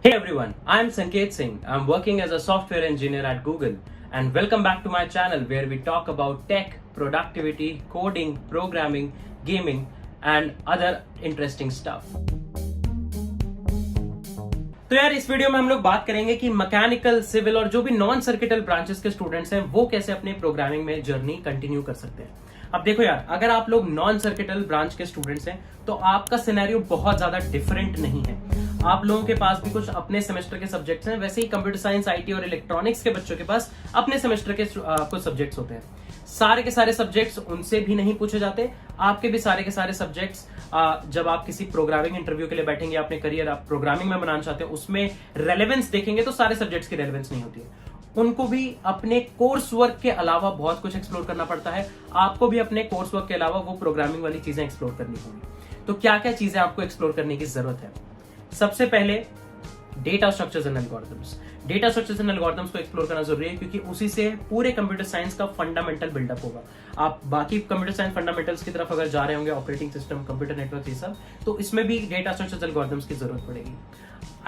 Hey everyone, I'm Sanket Singh. I'm working as a software engineer at Google and welcome back to my channel where we talk about tech, productivity, coding, programming, gaming and other interesting stuff. तो यार इस video में हम लोग बात करेंगे कि mechanical, civil और जो भी नॉन सर्किटल ब्रांचेस के स्टूडेंट्स हैं वो कैसे अपने प्रोग्रामिंग में जर्नी कंटिन्यू कर सकते हैं। अब देखो यार, अगर आप लोग नॉन सर्किटल ब्रांच के स्टूडेंट्स हैं तो आपका सिनेरियो बहुत ज्यादा डिफरेंट नहीं है। आप लोगों के पास भी कुछ अपने सेमेस्टर के सब्जेक्ट्स हैं, वैसे ही कंप्यूटर साइंस, आईटी और इलेक्ट्रॉनिक्स के बच्चों के पास अपने सेमेस्टर के कुछ सब्जेक्ट्स होते हैं। सारे के सारे सब्जेक्ट्स उनसे भी नहीं पूछे जाते, आपके भी सारे के सारे सब्जेक्ट्स जब आप किसी प्रोग्रामिंग इंटरव्यू के लिए बैठेंगे, अपने करियर आप प्रोग्रामिंग में बनाना चाहते हैं, उसमें रेलेवेंस देखेंगे तो सारे सब्जेक्ट्स की रेलेवेंस नहीं होती है। उनको भी अपने कोर्स वर्क के अलावा बहुत कुछ एक्सप्लोर करना पड़ता है। आपको भी अपने कोर्स वर्क के अलावा वो प्रोग्रामिंग वाली चीजें एक्सप्लोर करनी होंगी। तो क्या क्या चीजें आपको एक्सप्लोर करने की जरूरत है? सबसे पहले data structures and algorithms. Data structures and algorithms को एक्सप्लोर करना जरूरी है क्योंकि उसी से पूरे कंप्यूटर साइंस का फंडामेंटल बिल्डअप होगा। आप बाकी कंप्यूटर साइंस फंडामेंटल्स की तरफ अगर जा रहे होंगे, ऑपरेटिंग सिस्टम, कंप्यूटर नेटवर्क, ये सब, तो इसमें भी डेटा स्ट्रक्चर्स एल्गोरिथम्स की जरूरत पड़ेगी।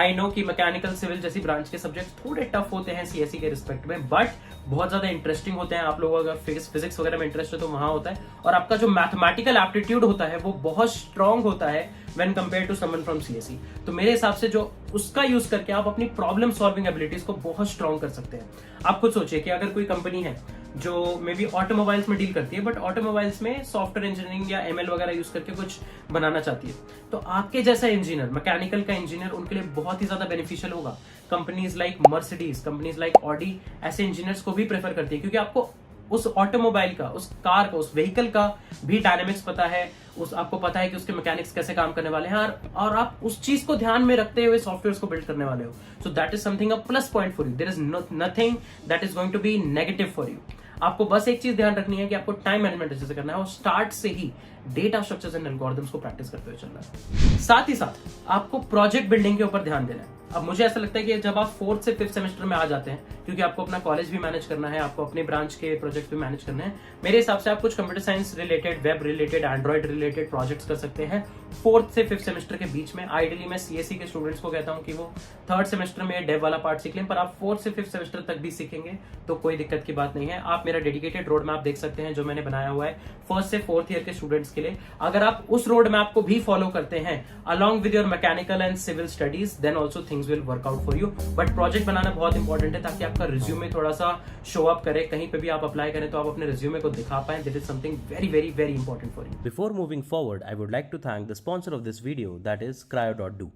आई नो कि मैकेनिकल, सिविल जैसी ब्रांच के सब्जेक्ट थोड़े टफ होते हैं सीएसई के रिस्पेक्ट में, बट बहुत ज्यादा इंटरेस्टिंग होते हैं। आप लोगों अगर फिजिक्स वगैरह में इंटरेस्ट है तो वहां होता है, और आपका जो मैथमेटिकल एप्टीट्यूड होता है वो बहुत स्ट्रांग होता है when compare to someone from CSE. तो मेरे हिसाब से जो उसका यूज करके आप अपनी प्रॉब्लम सॉल्विंग एबिलिटीज को बहुत स्ट्रांग कर सकते हैं। आप खुद सोचिए कि अगर कोई कंपनी है जो मे बी ऑटोमोबाइल्स में डील करती है, बट ऑटोमोबाइल्स में सॉफ्टवेयर इंजीनियरिंग या एमएल वगैरह यूज करके कुछ बनाना चाहती है, तो आपके जैसा इंजीनियर, मैकेनिकल का इंजीनियर उनके लिए बहुत ही ज्यादा बेनिफिशियल होगा। Companies like Mercedes, companies like Audi ऐसे इंजीनियर्स को भी प्रेफर करती है क्योंकि आपको उस ऑटोमोबाइल का, उस कार का, उस व्हीकल का भी डायनेमिक्स पता है, आपको पता है कि उसके मैकेनिक्स कैसे काम करने वाले हैं, और आप उस चीज को ध्यान में रखते हुए सॉफ्टवेयर को बिल्ड करने वाले हो। So that is something a plus point for you. There is nothing that is going to be negative for you. आपको बस एक चीज ध्यान रखनी है कि आपको टाइम मैनेजमेंट अच्छे से करना है और स्टार्ट से ही डेटा स्ट्रक्चर्स एंड एल्गोरिथम्स को प्रैक्टिस करते हुए चलना है। साथ ही साथ आपको प्रोजेक्ट बिल्डिंग के ऊपर ध्यान देना है। अब मुझे ऐसा लगता है कि जब आप 4th से 5th सेमेस्टर में आ जाते हैं, क्योंकि आपको अपना कॉलेज भी मैनेज करना है, आपको अपने ब्रांच के प्रोजेक्ट भी मैनेज करना है, मेरे हिसाब से आप कुछ computer science related, web related, Android related projects कर सकते हैं 4th से 5th सेमेस्टर के बीच में। आइडियली मैं सीएसई के स्टूडेंट्स को कहता हूं कि वो 3rd सेमेस्टर में डेव वाला पार्ट सीख लें, पर आप 4th से 5th सेमेस्टर तक भी सीखेंगे तो कोई दिक्कत की बात नहीं है। आप मेरा डेडिकेटेड रोड मैप देख सकते हैं जो मैंने बनाया हुआ है 1st से 4th ईयर के स्टूडेंट्स के लिए। अगर आप उस रोड मैप को भी फॉलो करते हैं along with your mechanical and civil studies, then also things will work out for you. But project बनाना बहुत इंपॉर्टेंट है ताकि आपका रिज्यूमे थोड़ा सा शो अप करे। कहीं पे भी आप अप्लाई करें तो आप अपने रिज्यूमे को दिखा पाएं। That is something very very very important for you. Before moving forward, I would like to thank the sponsor of this video, that is Cryo.do.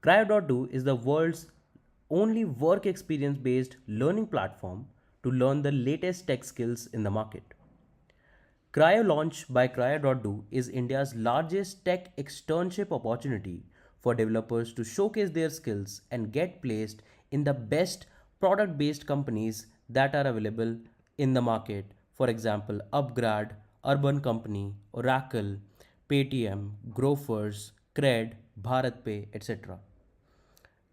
Cryo.do is the world's only work experience based learning platform to learn the latest tech skills in the market. Cryo Launch by Cryo.do is India's largest tech externship opportunity for developers to showcase their skills and get placed in the best product based companies that are available in the market. For example, Upgrad, Urban Company, Oracle, Paytm, Grofers, Cred, BharatPe, etc.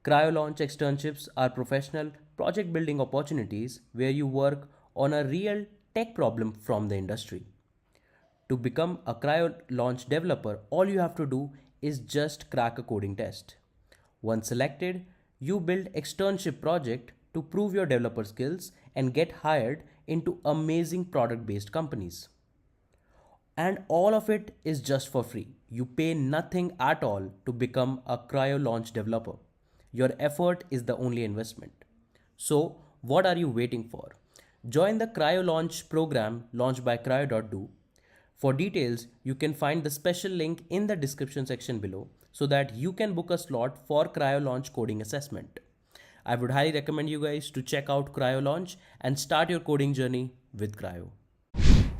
Cryo Launch externships are professional project building opportunities where you work on a real tech problem from the industry. To become a Cryo Launch developer, all you have to do is just crack a coding test. Once selected, you build externship project to prove your developer skills and get hired into amazing product-based companies. And all of it is just for free. You pay nothing at all to become a Cryo Launch developer. Your effort is the only investment. So, what are you waiting for? Join the Cryo Launch program launched by Cryo.do. For details, you can find the special link in the description section below so that you can book a slot for Cryo Launch coding assessment. I would highly recommend you guys to check out Cryo Launch and start your coding journey with Cryo.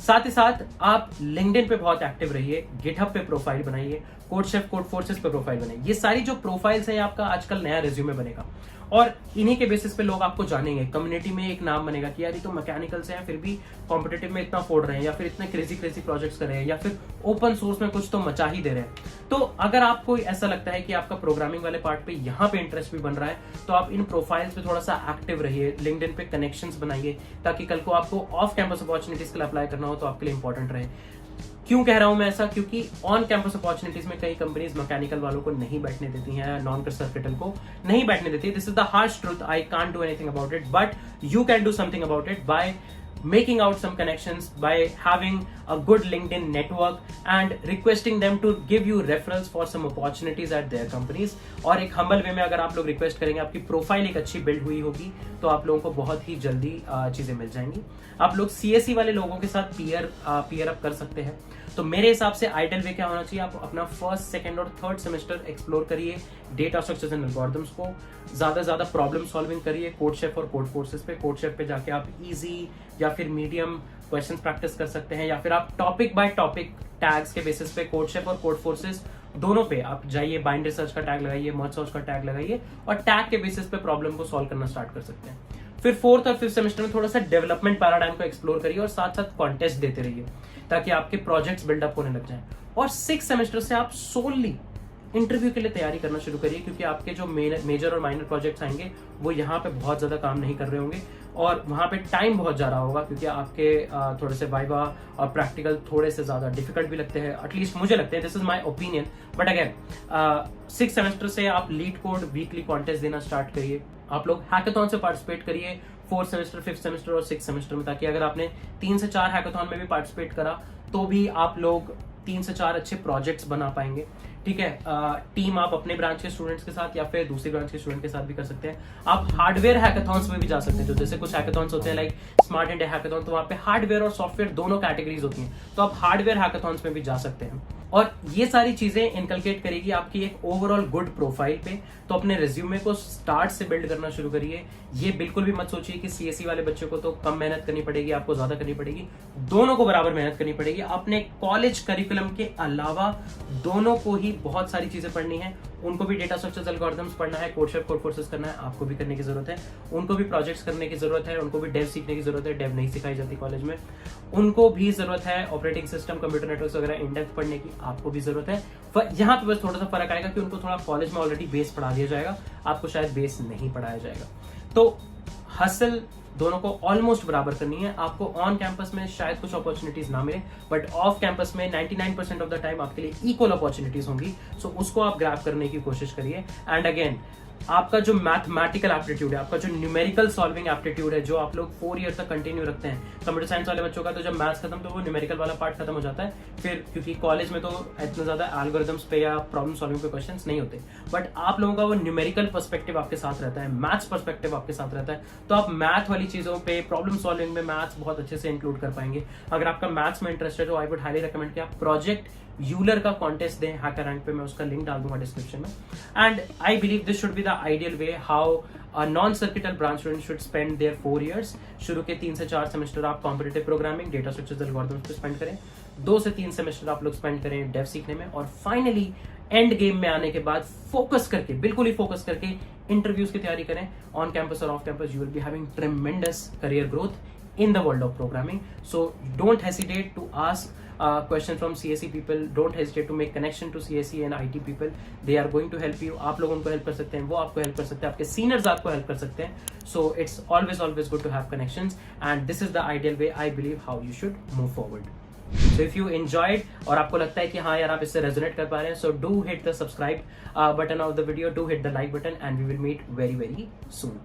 साथ ही साथ आप LinkedIn पे बहुत active रहिए, GitHub पे profile बनाइए, CodeChef, Codeforces पे profile बनाइए। ये सारी जो प्रोफाइल्स हैं आपका आजकल नया रिज्यूमे बनेगा और इन्हीं के बेसिस पे लोग आपको जानेंगे। कम्युनिटी में एक नाम बनेगा कि यार ये तो मैकेनिकल से हैं फिर भी कॉम्पिटिटिव में इतना फोड़ रहे हैं, या फिर इतने क्रेजी क्रेजी प्रोजेक्ट्स कर रहे हैं, या फिर ओपन सोर्स में कुछ तो मचा ही दे रहे हैं। तो अगर आपको ऐसा लगता है कि आपका प्रोग्रामिंग वाले पार्ट पे यहाँ पे इंटरेस्ट भी बन रहा है, तो आप इन प्रोफाइल्स पे थोड़ा सा एक्टिव रहिए, लिंक्डइन पे कनेक्शंस बनाइए, ताकि कल को आपको ऑफ कैंपस अपॉर्चुनिटीज के लिए अप्लाई करना हो तो आपके लिए इंपॉर्टेंट रहे। क्यों कह रहा हूं मैं ऐसा? क्योंकि ऑन कैंपस अपॉर्चुनिटीज में कई कंपनीज मैकेनिकल वालों को नहीं बैठने देती हैं, नॉन सर्किटल को नहीं बैठने देती। This is the harsh truth, I can't do anything about it, but you can do something about it by making out some connections, by having a good LinkedIn network and requesting them to give you referrals for some opportunities at their companies। और एक humble way में अगर आप लोग request करेंगे, आपकी profile एक अच्छी बिल्ड हुई होगी, तो आप लोगों को बहुत ही जल्दी चीजें मिल जाएंगी। आप लोग CSE वाले लोगों के साथ पीयर अप कर सकते हैं। तो मेरे हिसाब से आइडियल वे क्या होना चाहिए, आप अपना फर्स्ट, सेकंड और थर्ड सेमेस्टर एक्सप्लोर करिए डेटा स्ट्रक्चर्स एंड एल्गोरिथम्स को, ज्यादा प्रॉब्लम सॉल्विंग करिए कोड शेफ और कोड फोर्सेस पे। कोड शेफ पे जाके आप इजी या फिर मीडियम क्वेश्चन प्रैक्टिस कर सकते हैं, या फिर आप टॉपिक बाय टॉपिक टैग्स के बेसिस पे कोड शेफ और कोड फोर्सेस दोनों पे आप जाइए, बाइंड रिसर्च का टैग लगाइए, मर्ज सर्च का टैग लगाइए और टैग के बेसिस पे प्रॉब्लम को सॉल्व करना स्टार्ट कर सकते हैं। फिर फोर्थ और फिफ्थ सेमेस्टर में थोड़ा सा डेवलपमेंट पैराडाइम को एक्सप्लोर करिए और साथ साथ कॉन्टेस्ट देते रहिए ताकि आपके प्रोजेक्ट्स बिल्डअप होने लग जाएं। और सिक्स सेमेस्टर से आप सोलली इंटरव्यू के लिए तैयारी करना शुरू करिए, क्योंकि आपके जो मेजर और माइनर प्रोजेक्ट्स आएंगे वो यहाँ पे बहुत ज्यादा काम नहीं कर रहे होंगे और वहां पे टाइम बहुत जा रहा होगा, क्योंकि आपके थोड़े से वाइवा और प्रैक्टिकल थोड़े से ज्यादा डिफिकल्ट भी लगते हैं, एटलीस्ट मुझे लगते हैं, this is my opinion. But again six semester से आप लीड कोड वीकली कॉन्टेस्ट देना स्टार्ट करिए, आप लोग हैकाथॉन से पार्टिसिपेट करिए फोर्थ सेमेस्टर, फिफ्थ सेमेस्टर और सिक्स सेमेस्टर में, ताकि अगर आपने 3 से 4 हैकाथॉन में भी पार्टिसिपेट करा तो भी आप लोग 3 से 4 अच्छे प्रोजेक्ट्स बना पाएंगे। ठीक है, टीम आप अपने ब्रांच के स्टूडेंट्स के साथ या फिर दूसरी ब्रांच के स्टूडेंट के साथ भी कर सकते हैं। आप हार्डवेयर हैकाथॉन्स में भी जा सकते हैं, जो जैसे कुछ हैकाथॉन्स होते हैं लाइक स्मार्ट इंडिया हैकाथॉन, तो वहां पे हार्डवेयर और सॉफ्टवेयर दोनों कैटेगरीज होती हैं, तो आप हार्डवेयर हैकाथॉन्स में भी जा सकते हैं। और ये सारी चीजें इनकलकेट करेगी आपकी एक ओवरऑल गुड प्रोफाइल पे। तो अपने रिज्यूमे को स्टार्ट से बिल्ड करना शुरू करिए। ये बिल्कुल भी मत सोचिए कि CSE वाले बच्चों को तो कम मेहनत करनी पड़ेगी, आपको ज्यादा करनी पड़ेगी। दोनों को बराबर मेहनत करनी पड़ेगी। अपने कॉलेज करिकुलम के अलावा दोनों को ही बहुत सारी चीजें पढ़नी है। उनको भी डेटा स्ट्रक्चर्स एल्गोरिथम्स पढ़ना है, कोड शेफ कोड फोर्सेस करना है, आपको भी करने की जरूरत है। उनको भी प्रोजेक्ट्स करने की जरूरत है, उनको भी डेव सीखने की जरूरत है, डेव नहीं सिखाई जाती कॉलेज में। उनको भी जरूरत है ऑपरेटिंग सिस्टम, कंप्यूटर नेटवर्क्स वगैरह इन डेप्थ पढ़ने की, आपको भी जरूरत है। यहाँ पे बस थोड़ा सा फर्क आएगा कि उनको थोड़ा कॉलेज में ऑलरेडी बेस पढ़ा दिया जाएगा, आपको शायद बेस नहीं पढ़ाया जाएगा। तो हसल दोनों को ऑलमोस्ट बराबर करनी है। आपको ऑन कैंपस में शायद कुछ अपॉर्चुनिटीज ना मिले, बट ऑफ कैंपस में 99% ऑफ द टाइम आपके लिए इक्वल अपॉर्चुनिटीज होंगी। सो उसको आप ग्रैब करने की कोशिश करिए। एंड अगेन, आपका जो मैथमेटिकल एप्टीट्यूड है, आपका जो न्यूमेरिकल सॉल्विंग एप्टीट्यूड है, जो आप लोग 4 ईयर तक कंटिन्यू रखते हैं। कंप्यूटर साइंस वाले बच्चों का तो जब मैथ्स खत्म तो वो न्यूमेरिकल वाला पार्ट खत्म हो जाता है फिर, क्योंकि कॉलेज में तो इतना ज्यादा एल्गोरिथम्स पे या प्रॉब्लम सॉल्विंग पे क्वेश्चंस नहीं होते। बट आप लोगों का वो न्यूमेरिकल पर्सपेक्टिव आपके साथ रहता है, मैथ्स पर्सपेक्टिव आपके साथ रहता है, तो आप मैथ वाली चीजों पे, प्रॉब्लम सॉल्विंग में मैथ्स बहुत अच्छे से इंक्लूड कर पाएंगे। अगर आपका मैथ्स में इंटरेस्ट है तो आई वुड हाईली रिकमेंड कि आप प्रोजेक्ट यूलर का कॉन्टेस्ट दें हैकर रैंक पे, मैं उसका लिंक डाल दूंगा डिस्क्रिप्शन में। And I believe this should be the ideal way how a non circuital branch student should spend their 4 years। शुरू के 3 से 4 सेमेस्टर आप competitive programming, data structures, algorithms पे स्पेंड करें। 2 से 3 सेमेस्टर आप लोग स्पेंड करें डेव सीखने में, और फाइनली एंड गेम में आने के बाद फोकस करके, बिल्कुल ही फोकस करके इंटरव्यूज की तैयारी करें। ऑन कैंपस और off campus you will be having ट्रेमेंडस career growth in the world of programming. So don't hesitate to ask questions from CSE people. Don't hesitate to make connection to CSE and IT people. They are going to help you. आप लोग उनको help कर सकते हैं, वो आपको help कर सकते हैं, आपके सीनियर्स आपको हेल्प कर सकते हैं। So it's always good to have connections, and this is the ideal way I believe how you should move forward. So if you enjoyed और आपको लगता है कि हाँ यार आप इससे रेजोनेट कर पा रहे हैं, so do hit the subscribe button of the video, do hit the like button, and we will meet very soon.